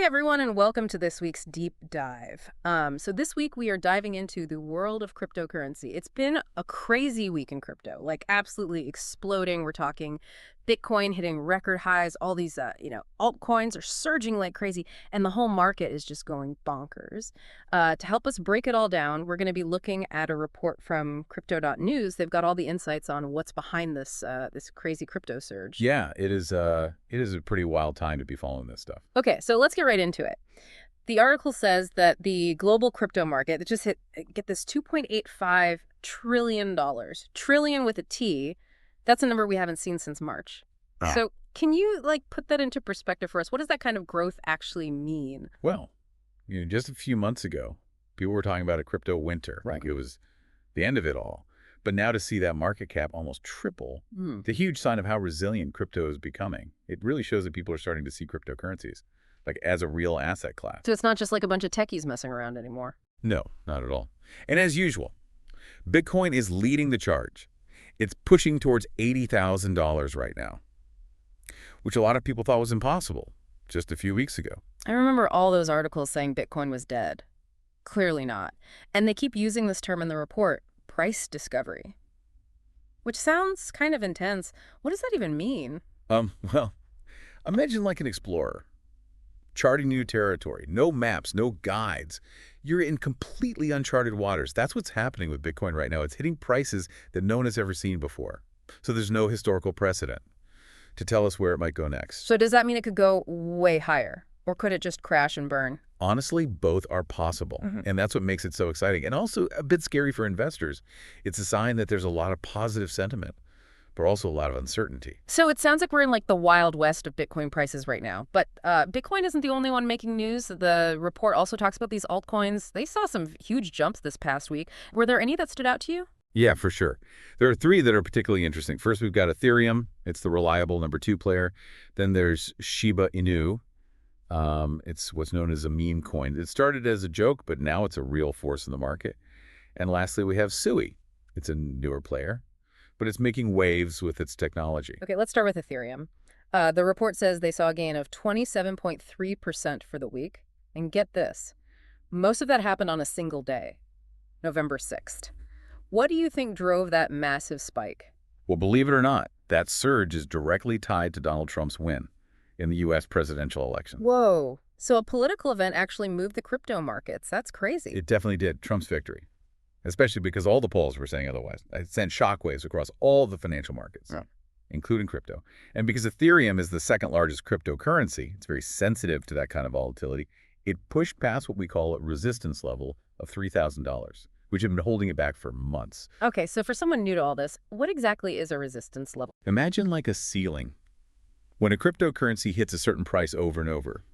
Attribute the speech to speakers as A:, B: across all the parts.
A: everyone, and welcome to this week's deep dive. So this week we are diving into the world of cryptocurrency. It's been a crazy week in crypto, like absolutely exploding. We're talking Bitcoin hitting record highs. All these, altcoins are surging like crazy, and the whole market is just going bonkers. To help us break it all down, we're going to be looking at a report from Crypto.news. They've got all the insights on what's behind this this crazy crypto surge.
B: Yeah, it is a pretty wild time to be following this stuff.
A: Okay, so let's get right into it. The article says that the global crypto market just hit, get this, $2.85 trillion. Trillion with a T. That's a number we haven't seen since March.
B: Ah.
A: So can you put that into perspective for us? What does that kind of growth actually mean?
B: Well, just a few months ago, people were talking about a crypto winter.
A: Right.
B: Like it was the end of it all. But now to see that market cap almost triple, it's a huge sign of how resilient crypto is becoming. It really shows that people are starting to see cryptocurrencies like as a real asset class.
A: So it's not just like a bunch of techies messing around anymore.
B: No, not at all. And as usual, Bitcoin is leading the charge. It's pushing towards $80,000 right now, which a lot of people thought was impossible just a few weeks ago.
A: I remember all those articles saying Bitcoin was dead. Clearly not. And they keep using this term in the report, price discovery, which sounds kind of intense. What does that even mean?
B: Well, imagine like an explorer, charting new territory, no maps, no guides. You're in completely uncharted waters. That's what's happening with Bitcoin right now. It's hitting prices that no one has ever seen before. So there's no historical precedent to tell us where it might go next.
A: So does that mean it could go way higher? Or could it just crash and burn?
B: Honestly, both are possible. And that's what makes it so exciting. And also a bit scary for investors. It's a sign that there's a lot of positive sentiment, but also a lot of uncertainty.
A: So it sounds like we're in the wild west of Bitcoin prices right now. But Bitcoin isn't the only one making news. The report also talks about these altcoins. They saw some huge jumps this past week. Were there any that stood out to you?
B: Yeah, for sure. There are three that are particularly interesting. First, we've got Ethereum. It's the reliable number 2 player. Then there's Shiba Inu. It's what's known as a meme coin. It started as a joke, but now it's a real force in the market. And lastly, we have SUI. It's a newer player, but it's making waves with its technology.
A: Okay, let's start with Ethereum. The report says they saw a gain of 27.3% for the week. And get this, most of that happened on a single day, November 6th. What do you think drove that massive spike?
B: Well, believe it or not, that surge is directly tied to Donald Trump's win in the U.S. presidential election.
A: Whoa. So a political event actually moved the crypto markets. That's crazy.
B: It definitely did. Trump's victory, especially because all the polls were saying otherwise. It sent shockwaves across all the financial markets, including crypto. And because Ethereum is the second largest cryptocurrency, it's very sensitive to that kind of volatility, it pushed past what we call a resistance level of $3,000, which had been holding it back for months.
A: Okay, so for someone new to all this, what exactly is a resistance level?
B: Imagine like a ceiling. When a cryptocurrency hits a certain price over and over,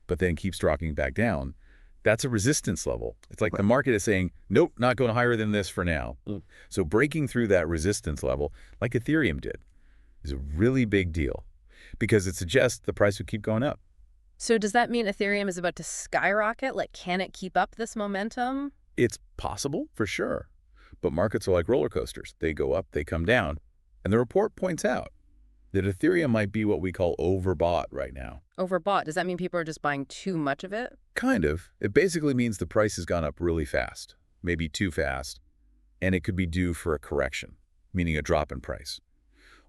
B: but then keeps dropping back down, that's a resistance level. It's like the market is saying, nope, not going higher than this for now. So breaking through that resistance level, like Ethereum did, is a really big deal because it suggests the price would keep going up.
A: So does that mean Ethereum is about to skyrocket? Can it keep up this momentum?
B: It's possible, for sure. But markets are like roller coasters. They go up, they come down. And the report points out that Ethereum might be what we call overbought right now.
A: Overbought? Does that mean people are just buying too much of it?
B: Kind of. It basically means the price has gone up really fast, maybe too fast, and it could be due for a correction, meaning a drop in price.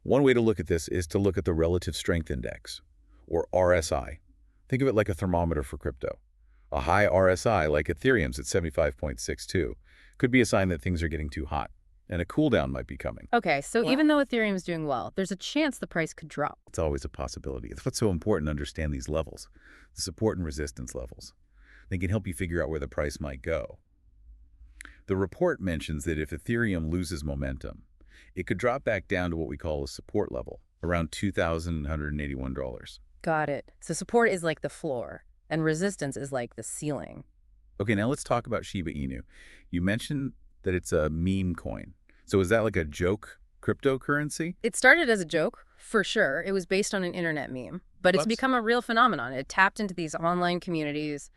B: One way to look at this is to look at the Relative Strength Index, or RSI. Think of it like a thermometer for crypto. A high RSI, like Ethereum's at 75.62, could be a sign that things are getting too hot, and a cool down might be coming.
A: Okay, so even though Ethereum is doing well, there's a chance the price could drop.
B: It's always a possibility. It's what's so important to understand these levels, the support and resistance levels. They can help you figure out where the price might go. The report mentions that if Ethereum loses momentum, it could drop back down to what we call a support level, around $2,181.
A: Got it. So support is like the floor, and resistance is like the ceiling.
B: Okay, now let's talk about Shiba Inu. You mentioned that it's a meme coin. So is that like a joke cryptocurrency?
A: It started as a joke, for sure. It was based on an internet meme, but it's become a real phenomenon. It tapped into these online communities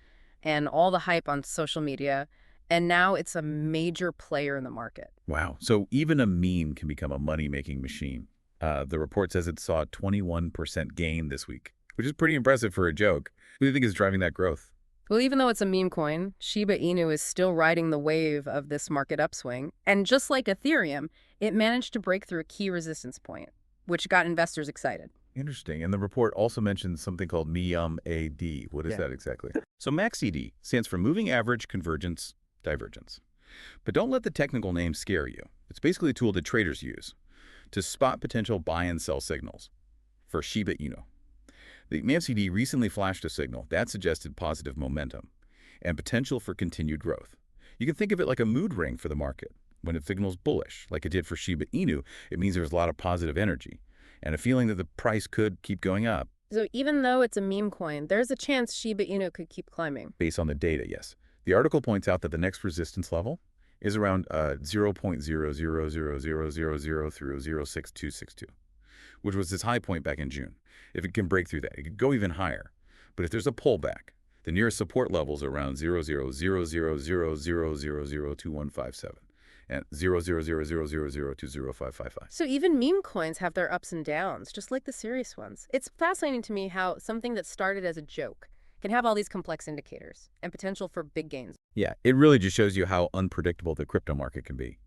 A: and all the hype on social media, and now it's a major player in the market.
B: Wow. So even a meme can become a money-making machine. The report says it saw a 21% gain this week. which is pretty impressive for a joke. Who do you think is driving that growth?
A: Well, even though it's a meme coin, Shiba Inu is still riding the wave of this market upswing. And just like Ethereum, it managed to break through a key resistance point, which got investors excited.
B: Interesting. And the report also mentions something called MAD. What is that exactly? So MACD stands for Moving Average Convergence Divergence. But don't let the technical name scare you. It's basically a tool that traders use to spot potential buy and sell signals for Shiba Inu. The MACD recently flashed a signal that suggested positive momentum and potential for continued growth. You can think of it like a mood ring for the market. When it signals bullish, like it did for Shiba Inu, it means there's a lot of positive energy and a feeling that the price could keep going up.
A: So even though it's a meme coin, there's a chance Shiba Inu could keep climbing.
B: Based on the data, yes. The article points out that the next resistance level is around 0.000000 through 0.6262, which was its high point back in June. If it can break through that, it could go even higher. But if there's a pullback, the nearest support level is around 0.0000002157 and 0.000000205555.
A: So even meme coins have their ups and downs, just like the serious ones. It's fascinating to me how something that started as a joke can have all these complex indicators and potential for big gains.
B: Yeah, it really just shows you how unpredictable the crypto market can be.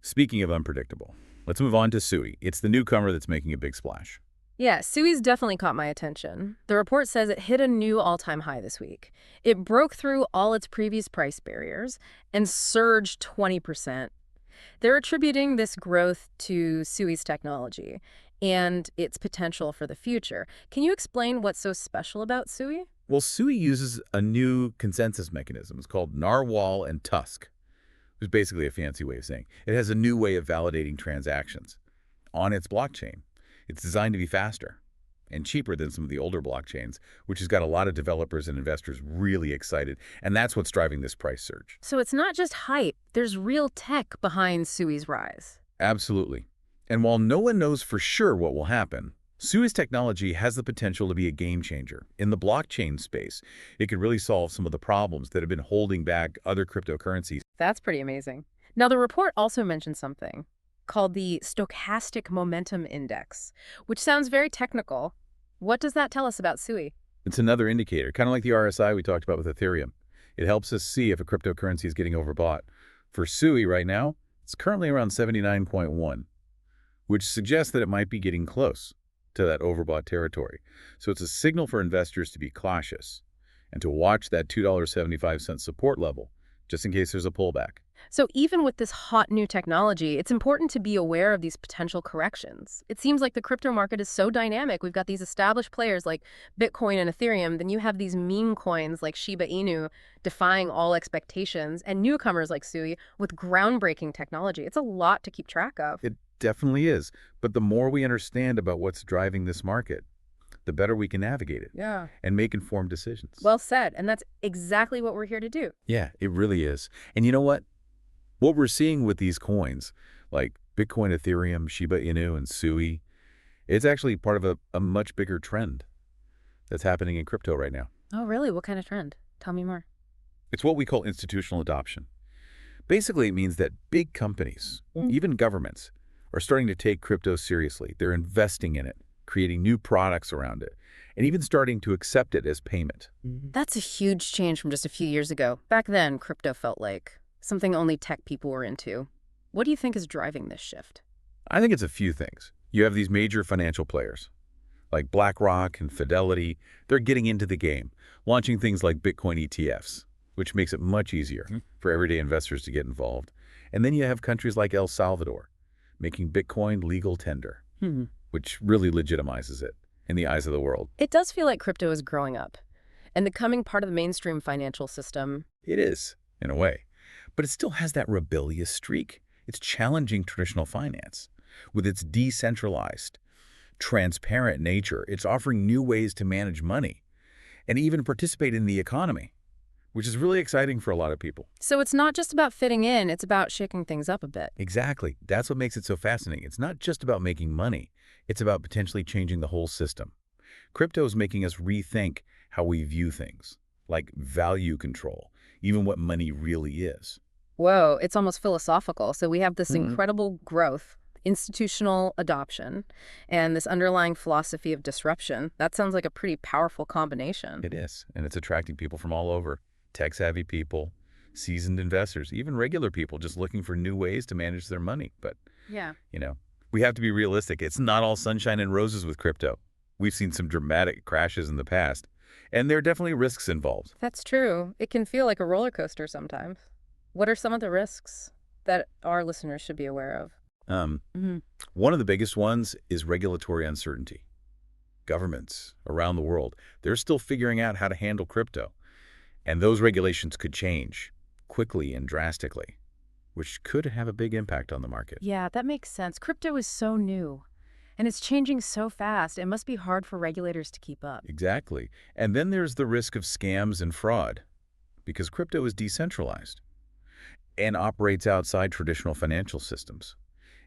B: Speaking of unpredictable, let's move on to SUI. It's the newcomer that's making a big splash.
A: Yeah, SUI's definitely caught my attention. The report says it hit a new all-time high this week. It broke through all its previous price barriers and surged 20%. They're attributing this growth to SUI's technology and its potential for the future. Can you explain what's so special about SUI?
B: Well, SUI uses a new consensus mechanism. It's called Narwhal and Tusk, which is basically a fancy way of saying it has a new way of validating transactions on its blockchain. It's designed to be faster and cheaper than some of the older blockchains, which has got a lot of developers and investors really excited. And that's what's driving this price surge.
A: So it's not just hype. There's real tech behind SUI's rise.
B: Absolutely. And while no one knows for sure what will happen, SUI's technology has the potential to be a game changer. In the blockchain space, it could really solve some of the problems that have been holding back other cryptocurrencies.
A: That's pretty amazing. Now, the report also mentioned something called the Stochastic Momentum Index, which sounds very technical. What does that tell us about SUI?
B: It's another indicator, kind of like the RSI we talked about with Ethereum. It helps us see if a cryptocurrency is getting overbought. For SUI right now, it's currently around 79.1, which suggests that it might be getting close to that overbought territory. So it's a signal for investors to be cautious and to watch that $2.75 support level, just in case there's a pullback.
A: So even with this hot new technology, it's important to be aware of these potential corrections. It seems like the crypto market is so dynamic. We've got these established players like Bitcoin and Ethereum. Then you have these meme coins like Shiba Inu defying all expectations and newcomers like SUI with groundbreaking technology. It's a lot to keep track of.
B: It definitely is. But the more we understand about what's driving this market, the better we can navigate it and make informed decisions.
A: Well said. And that's exactly what we're here to do.
B: Yeah, it really is. And you know what? What we're seeing with these coins, like Bitcoin, Ethereum, Shiba Inu, and SUI, it's actually part of a much bigger trend that's happening in crypto right now.
A: Oh, really? What kind of trend? Tell me more.
B: It's what we call institutional adoption. Basically, it means that big companies, even governments, are starting to take crypto seriously. They're investing in it, creating new products around it, and even starting to accept it as payment.
A: That's a huge change from just a few years ago. Back then, crypto felt like something only tech people were into. What do you think is driving this shift?
B: I think it's a few things. You have these major financial players like BlackRock and Fidelity. They're getting into the game, launching things like Bitcoin ETFs, which makes it much easier for everyday investors to get involved. And then you have countries like El Salvador making Bitcoin legal tender, which really legitimizes it in the eyes of the world.
A: It does feel like crypto is growing up and becoming part of the mainstream financial system.
B: It is, in a way. But it still has that rebellious streak. It's challenging traditional finance. With its decentralized, transparent nature, it's offering new ways to manage money and even participate in the economy, which is really exciting for a lot of people.
A: So it's not just about fitting in, it's about shaking things up a bit.
B: Exactly. That's what makes it so fascinating. It's not just about making money. It's about potentially changing the whole system. Crypto is making us rethink how we view things, like value control, even what money really is.
A: Whoa, it's almost philosophical. So we have this incredible growth institutional adoption and this underlying philosophy of disruption. That sounds like a pretty powerful combination.
B: It is, and it's attracting people from all over. Tech-savvy people, seasoned investors, even regular people just looking for new ways to manage their money. But,
A: Yeah.
B: We have to be realistic. It's not all sunshine and roses with crypto. We've seen some dramatic crashes in the past, and there are definitely risks involved.
A: That's true. It can feel like a roller coaster sometimes. What are some of the risks that our listeners should be aware of? Mhm.
B: One of the biggest ones is regulatory uncertainty. Governments around the world, they're still figuring out how to handle crypto, and those regulations could change quickly and drastically, which could have a big impact on the market.
A: Yeah, that makes sense. Crypto is so new, and it's changing so fast. It must be hard for regulators to keep up.
B: Exactly. And then there's the risk of scams and fraud, because crypto is decentralized and operates outside traditional financial systems.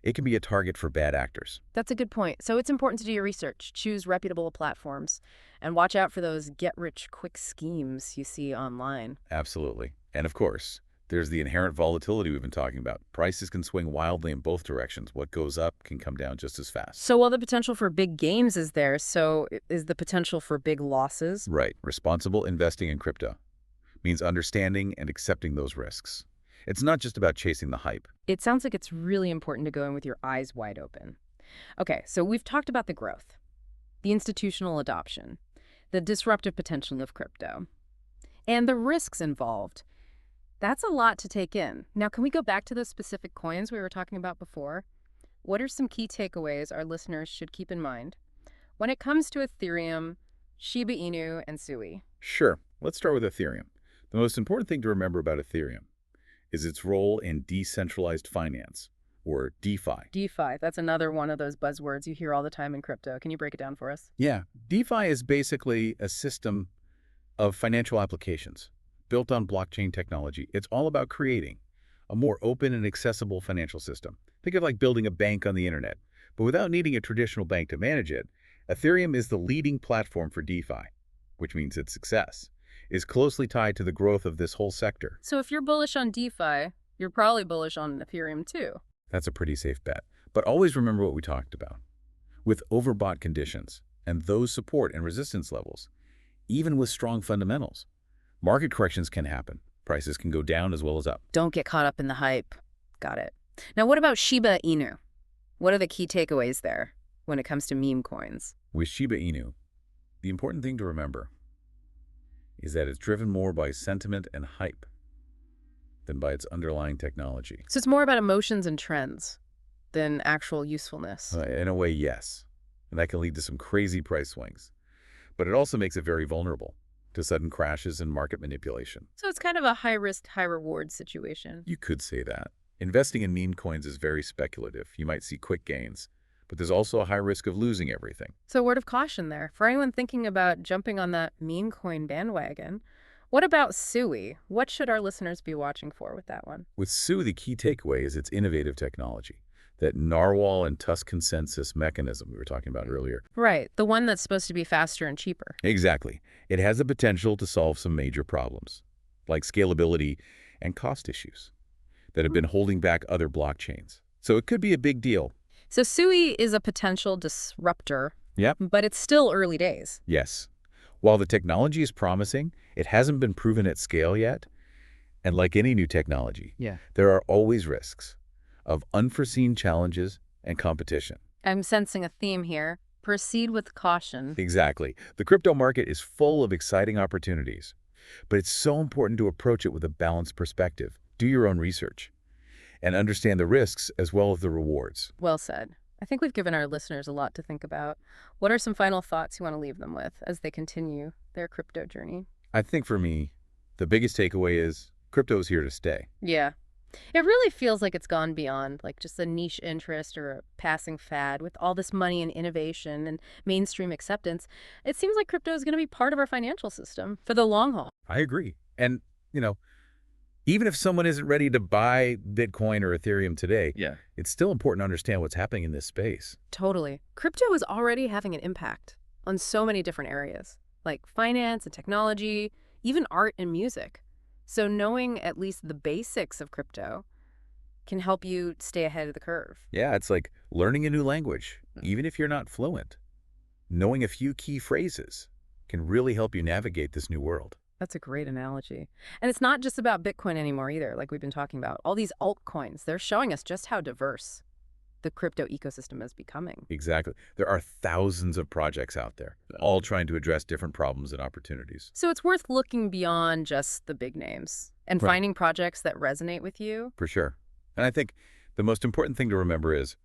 B: It can be a target for bad actors.
A: That's a good point. So it's important to do your research, choose reputable platforms, and watch out for those get-rich-quick schemes you see online.
B: Absolutely. And of course, there's the inherent volatility we've been talking about. Prices can swing wildly in both directions. What goes up can come down just as fast.
A: So while the potential for big gains is there, so is the potential for big losses?
B: Right. Responsible investing in crypto means understanding and accepting those risks. It's not just about chasing the hype.
A: It sounds like it's really important to go in with your eyes wide open. Okay, so we've talked about the growth, the institutional adoption, the disruptive potential of crypto, and the risks involved. That's a lot to take in. Now, can we go back to those specific coins we were talking about before? What are some key takeaways our listeners should keep in mind when it comes to Ethereum, Shiba Inu, and SUI?
B: Sure. Let's start with Ethereum. The most important thing to remember about Ethereum is its role in decentralized finance, or DeFi.
A: DeFi, that's another one of those buzzwords you hear all the time in crypto. Can you break it down for us?
B: Yeah, DeFi is basically a system of financial applications built on blockchain technology. It's all about creating a more open and accessible financial system. Think of like building a bank on the internet, but without needing a traditional bank to manage it. Ethereum is the leading platform for DeFi, which means its success is closely tied to the growth of this whole sector.
A: So if you're bullish on DeFi, you're probably bullish on Ethereum too.
B: That's a pretty safe bet. But always remember what we talked about. With overbought conditions and those support and resistance levels, even with strong fundamentals, market corrections can happen. Prices can go down as well as up.
A: Don't get caught up in the hype. Got it. Now, what about Shiba Inu? What are the key takeaways there when it comes to meme coins?
B: With Shiba Inu, the important thing to remember is that it's driven more by sentiment and hype than by its underlying technology.
A: So it's more about emotions and trends than actual usefulness.
B: In a way, yes. And that can lead to some crazy price swings. But it also makes it very vulnerable to sudden crashes and market manipulation.
A: So it's kind of a high-risk, high-reward situation.
B: You could say that. Investing in meme coins is very speculative. You might see quick gains, but there's also a high risk of losing everything.
A: So a word of caution there. For anyone thinking about jumping on that meme coin bandwagon, what about SUI? What should our listeners be watching for with that one?
B: With SUI, the key takeaway is its innovative technology, that narwhal and tusk consensus mechanism we were talking about earlier.
A: Right, the one that's supposed to be faster and cheaper.
B: Exactly. It has the potential to solve some major problems, like scalability and cost issues that have been holding back other blockchains. So it could be a big deal.
A: So SUI is a potential disruptor,
B: Yep.
A: but it's still early days.
B: Yes. While the technology is promising, it hasn't been proven at scale yet. And like any new technology, there are always risks of unforeseen challenges and competition.
A: I'm sensing a theme here. Proceed with caution.
B: Exactly. The crypto market is full of exciting opportunities, but it's so important to approach it with a balanced perspective. Do your own research and understand the risks as well as the rewards.
A: Well said. I think we've given our listeners a lot to think about. What are some final thoughts you want to leave them with as they continue their crypto journey?
B: I think for me, the biggest takeaway is crypto is here to stay.
A: Yeah. It really feels like it's gone beyond like just a niche interest or a passing fad. With all this money and innovation and mainstream acceptance, it seems like crypto is going to be part of our financial system for the long haul.
B: I agree. And, even if someone isn't ready to buy Bitcoin or Ethereum today, it's still important to understand what's happening in this space.
A: Totally. Crypto is already having an impact on so many different areas, like finance and technology, even art and music. So knowing at least the basics of crypto can help you stay ahead of the curve.
B: Yeah, it's like learning a new language, even if you're not fluent. Knowing a few key phrases can really help you navigate this new world.
A: That's a great analogy. And it's not just about Bitcoin anymore either, like we've been talking about. All these altcoins, they're showing us just how diverse the crypto ecosystem is becoming.
B: Exactly. There are thousands of projects out there, all trying to address different problems and opportunities.
A: So it's worth looking beyond just the big names and
B: Right.
A: finding projects that resonate with you.
B: For sure. And I think the most important thing to remember is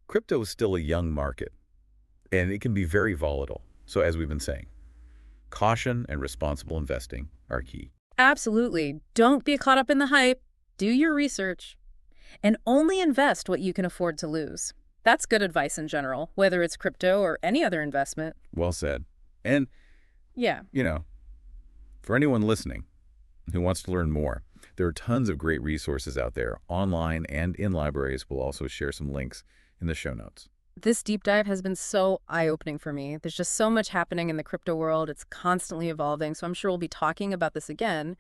B: crypto is still a young market, and it can be very volatile. So as we've been saying, caution and responsible investing are key.
A: Absolutely. Don't be caught up in the hype. Do your research. And only invest what you can afford to lose. That's good advice in general, whether it's crypto or any other investment.
B: Well said. And,
A: Yeah.
B: for anyone listening who wants to learn more, there are tons of great resources out there, online and in libraries. We'll also share some links in the show notes.
A: This deep dive has been so eye-opening for me. There's just so much happening in the crypto world. It's constantly evolving, so I'm sure we'll be talking about this again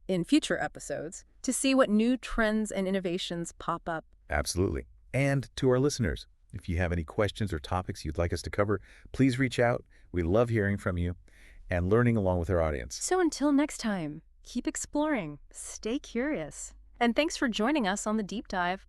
A: in future episodes to see what new trends and innovations pop up.
B: Absolutely. And to our listeners, if you have any questions or topics you'd like us to cover, please reach out. We love hearing from you and learning along with our audience.
A: So until next time, keep exploring, stay curious, and thanks for joining us on the deep dive.